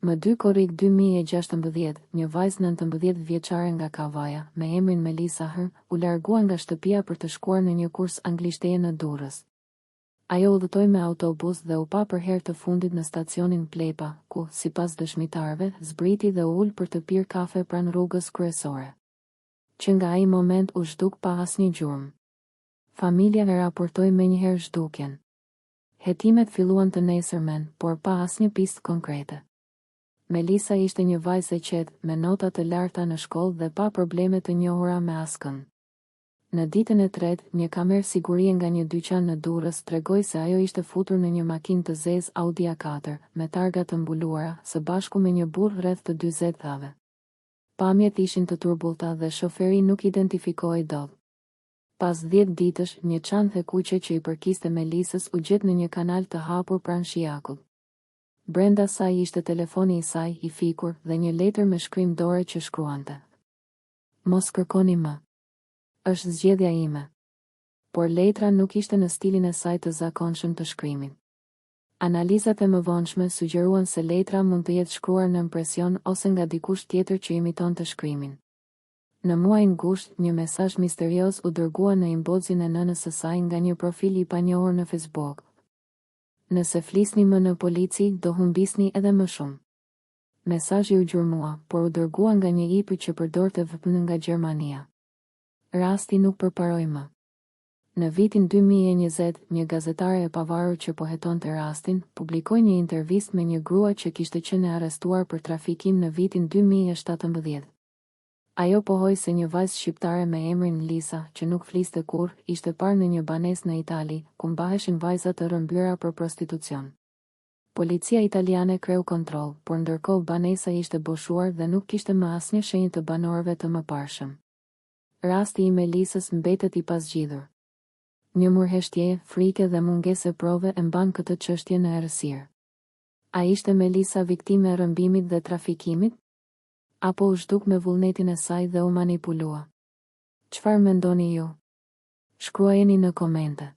Më 2 korrik 2016, një vajzë 19 vjeçare nga Kavaja, me emrin Melisa H, u largua nga shtëpia për të shkuar në një kurs anglishteje në Durrës. Ajo udhëtoi me autobus dhe u pa për herë të fundit në stacionin Plepa, ku, sipas dëshmitarëve, zbriti dhe u ul për të pirë kafe pranë rrugës kryesore. Që nga ai moment u zhduk pa asnjë gjurmë. Familja e raportoi menjëherë zhdukjen. Hetimet filluan të nesërmen, por pa asnjë pistë konkrete. Melisa ishte një vajzë e qetë, me nota të larta në shkollë dhe pa probleme të njohura me askën. Në ditën e tretë, një kamerë sigurie nga një dyqan në Durrës tregoi se ajo ishte futur në një makinë të zezë Audi A4, me targa të mbuluara, së bashku me një burr rreth të 40 thave. Pamjet ishin të turbullta dhe shoferi nuk identifikoi dot. Pas 10 ditësh, një çantë e kuqe që i përkiste Melisës u gjet në një kanal të hapur pranë shijakut. Brenda saj ishte telefoni i saj i fikur dhe një letër me shkrim dore që shkruante: "Mos kërkoni më. Është zgjedhja ime." Por letra nuk ishte në stilin e saj të zakonshëm të shkrimit. Analizat e mëvonshme sugjeruan se letra mund të jetë shkruar në impresion ose nga dikush tjetër që imitonte shkrimin. Në muajin gusht, një mesazh misterios u dërgua në inboxin e nënës së saj nga një profil i panjohur në Facebook. "Nëse flisni më në polici, do humbisni edhe më shumë." Mesazhi u gjurmua, por u dërgua nga një IP që përdorte VPN nga Gjermania. Rasti nuk përparoi më. Në vitin 2020, një gazetare e pavarur që po hetonte rastin, publikoi një intervistë me një grua që kishte qenë e arrestuar për trafikim në vitin 2017. Ajo pohoi se një vajzë shqiptare me emrin Lisa, që nuk fliste kurrë, ishte parë në një banesë në Itali, ku mbaheshin vajza të rrëmbyer për prostitucion. Policia italiane kreu kontroll, por ndërkohë banesa ishte boshuar dhe nuk kishte më asnjë shenjë të banorëve të mëparshëm. Rasti i Melisës mbetet i pasgjidhur. Një murheshtje, frike dhe mungesë prove e mban këtë çështje në errësirë. A ishte Melisa viktime e rrëmbimit dhe trafikimit? Apo u zhduk me vullnetin e saj dhe u manipulua? Çfarë mendoni ju? Shkruajeni në komente.